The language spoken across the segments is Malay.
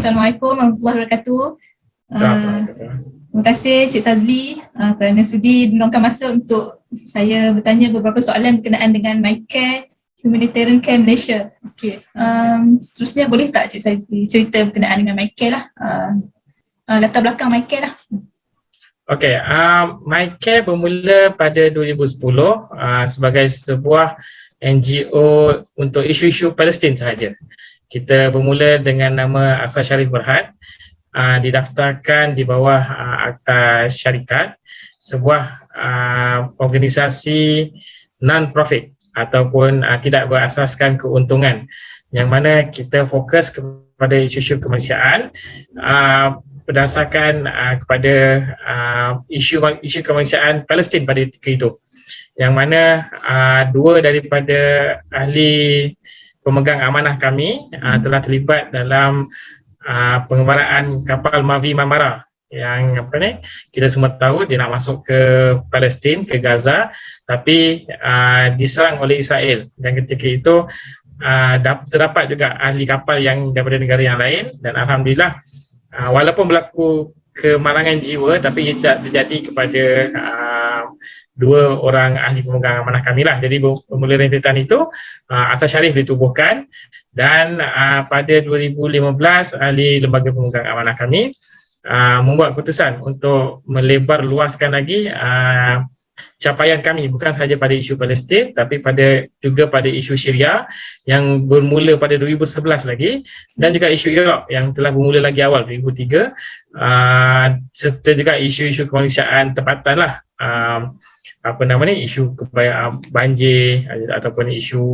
Assalamualaikum warahmatullahi wabarakatuh. Terima kasih Cik Sazli kerana sudi meluangkan masa untuk saya bertanya beberapa soalan berkenaan dengan MyCare Humanitarian Care Malaysia. Okey. Seterusnya boleh tak Cik Sazli cerita berkenaan dengan MyCare lah. Latar belakang MyCare lah. Okey, MyCare bermula pada 2010 sebagai sebuah NGO untuk isu-isu Palestin sahaja. Kita bermula dengan nama Asas Sharif Berhad, didaftarkan di bawah Akta Syarikat, sebuah organisasi non-profit ataupun tidak berasaskan keuntungan, yang mana kita fokus kepada isu-isu kemanusiaan berdasarkan kepada isu kemanusiaan Palestin pada ketika itu, yang mana dua daripada ahli pemegang amanah kami telah terlibat dalam pengembaraan kapal Mavi Marmara yang kita semua tahu dia nak masuk ke Palestin, ke Gaza, tapi diserang oleh Israel, dan ketika itu terdapat juga ahli kapal yang daripada negara yang lain, dan alhamdulillah walaupun berlaku kemalangan jiwa, tapi ia tidak terjadi kepada dua orang ahli pemegang amanah kami lah. Jadi bermula rentetan itu Asas Sharif ditubuhkan, dan pada 2015 ahli lembaga pemegang amanah kami membuat keputusan untuk melebar luaskan lagi capaian kami, bukan sahaja pada isu Palestin tapi juga pada isu Syria yang bermula pada 2011 lagi, dan juga isu Iraq yang telah bermula lagi awal 2003, serta juga isu-isu kemanusiaan tempatan lah, isu banjir ataupun isu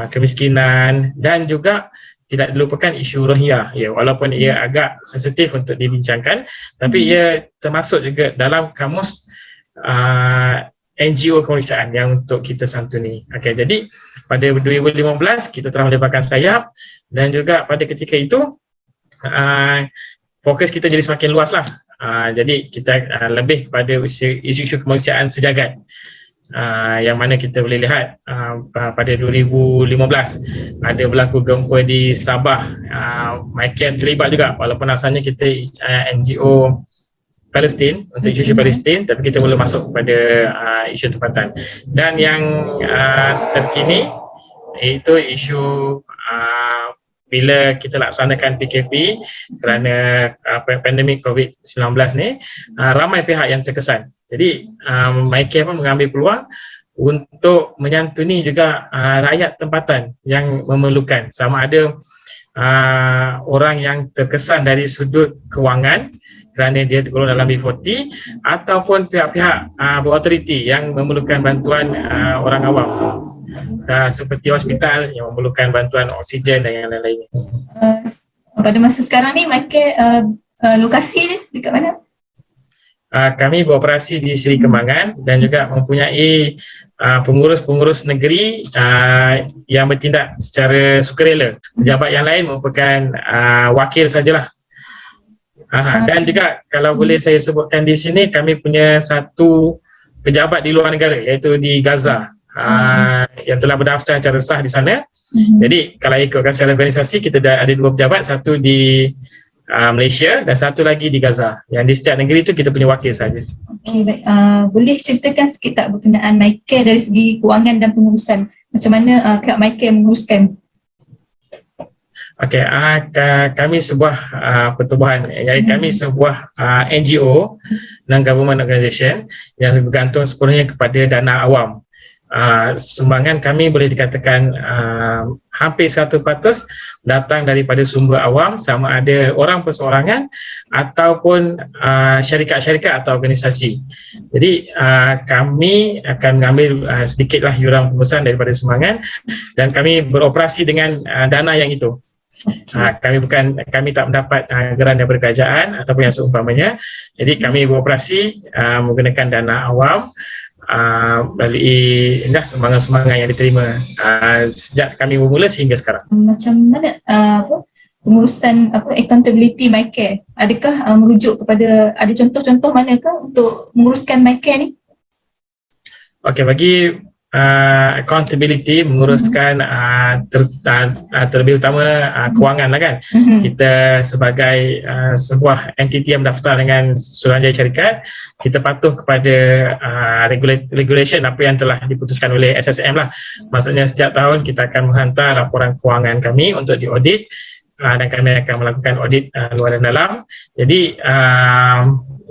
kemiskinan, dan juga tidak dilupakan isu Rohingya. Ya, walaupun ia agak sensitif untuk dibincangkan, tapi ia termasuk juga dalam kamus NGO kemanusiaan yang untuk kita santuni. Okey, jadi pada 2015 kita telah melebarkan sayap, dan juga pada ketika itu fokus kita jadi semakin luas lah. Jadi kita lebih kepada isu-isu kemanusiaan sejagat, yang mana kita boleh lihat pada 2015 ada berlaku gempa di Sabah. MyCare terlibat juga, walaupun asalnya kita NGO Palestin untuk isu-isu Palestin, tapi kita boleh masuk kepada isu tempatan. Dan yang terkini iaitu isu bila kita laksanakan PKP kerana pandemik COVID-19 ni, ramai pihak yang terkesan. Jadi MyCare pun mengambil peluang untuk menyantuni juga rakyat tempatan yang memerlukan, sama ada orang yang terkesan dari sudut kewangan kerana dia tergolong dalam B40, ataupun pihak-pihak berautoriti yang memerlukan bantuan orang awam, seperti hospital yang memerlukan bantuan oksigen dan yang lain-lainnya. Pada masa sekarang ni MyCare lokasi dekat mana? Kami beroperasi di Seri Kembangan, dan juga mempunyai pengurus-pengurus negeri yang bertindak secara sukarela. Pejabat yang lain merupakan wakil sajalah. Dan juga kalau boleh saya sebutkan di sini, kami punya satu pejabat di luar negara, iaitu di Gaza, yang telah berdaftar secara sah di sana. Jadi kalau ikutkan secara organisasi, kita ada dua pejabat, satu di Malaysia dan satu lagi di Gaza. Yang di setiap negeri itu kita punya wakil saja. Okey, baik. Boleh ceritakan sikit tak berkenaan MyCare dari segi kewangan dan pengurusan? Macam mana pihak MyCare menguruskan? Okey, kami sebuah pertubuhan, jadi kami sebuah NGO, non-government organisation, yang bergantung sepenuhnya kepada dana awam. Sumbangan kami boleh dikatakan hampir 100% datang daripada sumber awam, sama ada orang perseorangan ataupun syarikat-syarikat atau organisasi. Jadi kami akan mengambil sedikitlah yuran pengurusan daripada sumbangan, dan kami beroperasi dengan dana yang itu. Kami tak mendapat geran daripada kerajaan ataupun yang seumpamanya. Jadi kami beroperasi menggunakan dana awam melalui sumbangan-sumbangan yang diterima sejak kami bermula sehingga sekarang. Macam mana pengurusan accountability MyCare? Adakah merujuk kepada, ada contoh-contoh manakah untuk menguruskan MyCare ni? Okey, bagi accountability, menguruskan terlebih utama kewangan lah kan. Kita sebagai sebuah entiti yang mendaftar dengan Suruhanjaya Syarikat, kita patuh kepada regulation apa yang telah diputuskan oleh SSM lah. Maksudnya setiap tahun kita akan menghantar laporan kewangan kami untuk diaudit, dan kami akan melakukan audit luar dan dalam. Jadi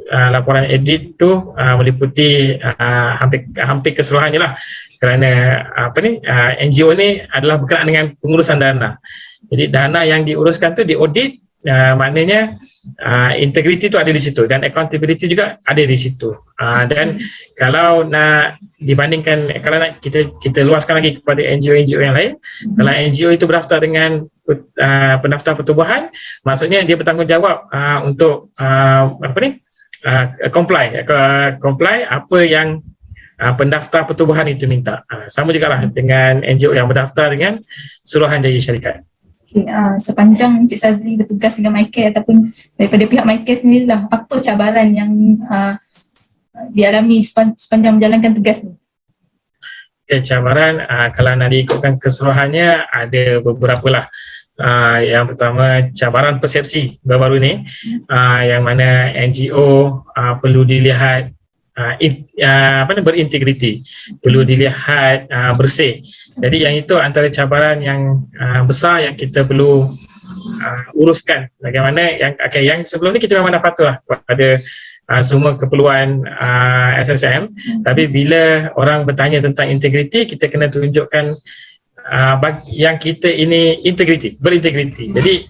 laporan audit tu meliputi hampir keseluruhannya lah, kerana NGO ni adalah berkenaan dengan pengurusan dana. Jadi dana yang diuruskan tu diaudit, maknanya integriti tu ada di situ dan accountability juga ada di situ. Dan kalau nak dibandingkan, kalau nak kita luaskan lagi kepada NGO-NGO yang lain, kalau NGO itu berdaftar dengan pendaftar pertubuhan, maksudnya dia bertanggungjawab untuk comply apa yang pendaftar pertubuhan itu minta. Sama jugalah dengan NGO yang berdaftar dengan Suruhanjaya Syarikat. Okay, sepanjang Encik Sazli bertugas dengan MyCare ataupun daripada pihak MyCare sendirilah, apa cabaran yang dialami sepanjang menjalankan tugas ni? Okay, cabaran kalau nak diikutkan keseluruhannya ada beberapa lah. Yang pertama, cabaran persepsi baru-baru ni, yang mana NGO perlu dilihat berintegriti, perlu dilihat bersih. Jadi yang itu antara cabaran yang besar yang kita perlu uruskan. Bagaimana yang sebelum ni kita memang dah patuh lah pada semua keperluan SSM, tapi bila orang bertanya tentang integriti, kita kena tunjukkan yang kita ini berintegriti. Jadi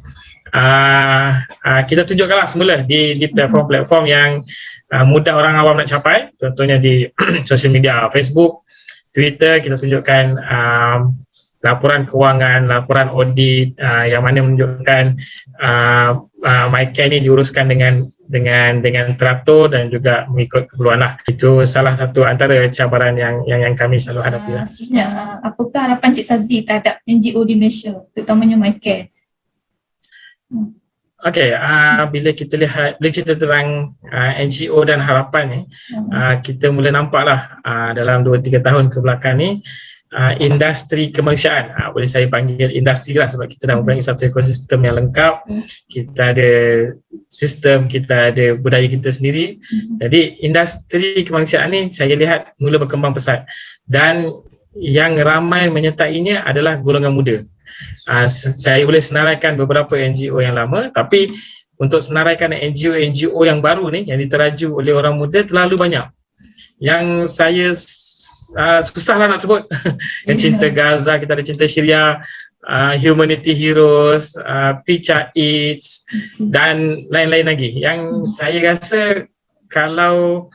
kita tunjukkanlah semula di platform-platform yang mudah orang awam nak capai, contohnya di sosial media, Facebook, Twitter. Kita tunjukkan laporan kewangan, laporan audit yang mana menunjukkan MyCare ini diuruskan dengan teratur dan juga mengikut keperluan lah. Itu salah satu antara cabaran yang kami selalu hadapi lah. Seterusnya, apakah harapan Cik Sazli terhadap NGO di Malaysia, terutamanya MyCare? Okey, bila kita tentang NGO dan harapan ni, kita mula nampaklah dalam 2-3 tahun ke belakang ni, industri kemanusiaan, boleh saya panggil industri lah, sebab kita dah mempunyai satu ekosistem yang lengkap. Kita ada sistem, kita ada budaya kita sendiri. Jadi industri kemanusiaan ni saya lihat mula berkembang pesat, dan yang ramai menyertainya adalah golongan muda. Saya boleh senaraikan beberapa NGO yang lama, tapi untuk senaraikan NGO yang baru ni yang diteraju oleh orang muda terlalu banyak. Yang saya susahlah nak sebut. Yang Cinta Gaza, kita ada Cinta Syria, Humanity Heroes, Picha Eats dan lain-lain lagi. Yang saya rasa kalau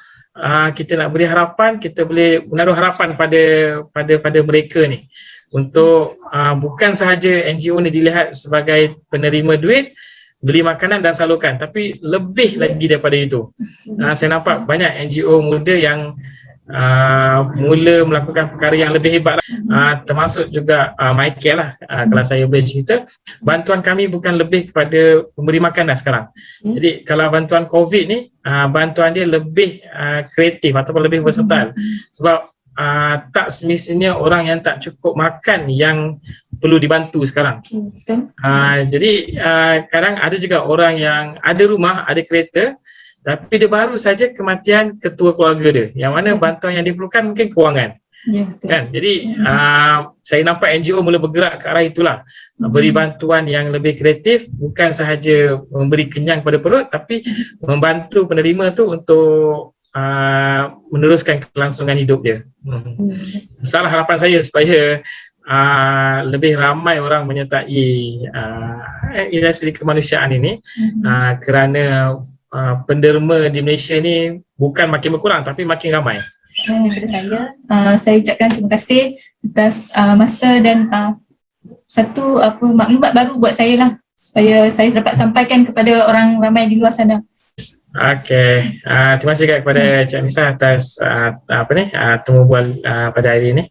kita nak beri harapan, kita boleh menaruh harapan pada mereka ni, untuk bukan sahaja NGO ni dilihat sebagai penerima duit, beli makanan dan salurkan, tapi lebih lagi daripada itu. Saya nampak banyak NGO muda yang mula melakukan perkara yang lebih hebat lah. Termasuk juga MyCare lah. Kalau saya boleh cerita, bantuan kami bukan lebih kepada pemberi makan dah sekarang. Jadi kalau bantuan COVID ni, bantuan dia lebih kreatif ataupun lebih versatile, sebab tak semestinya orang yang tak cukup makan yang perlu dibantu sekarang. Jadi kadang ada juga orang yang ada rumah, ada kereta, tapi dia baru saja kematian ketua keluarga dia, yang mana bantuan yang diperlukan mungkin kewangan. Kan? Jadi saya nampak NGO mula bergerak ke arah itulah, beri bantuan yang lebih kreatif, bukan sahaja memberi kenyang pada perut, tapi membantu penerima tu untuk meneruskan kelangsungan hidup dia. Salah harapan saya supaya lebih ramai orang menyertai industri kemanusiaan ini, kerana penderma di Malaysia ni bukan makin berkurang tapi makin ramai. Daripada saya ucapkan terima kasih atas masa dan satu maklumat baru buat saya lah, supaya saya dapat sampaikan kepada orang ramai di luar sana. Okey, terima kasih kepada Cik Nisa atas temu bual pada hari ini.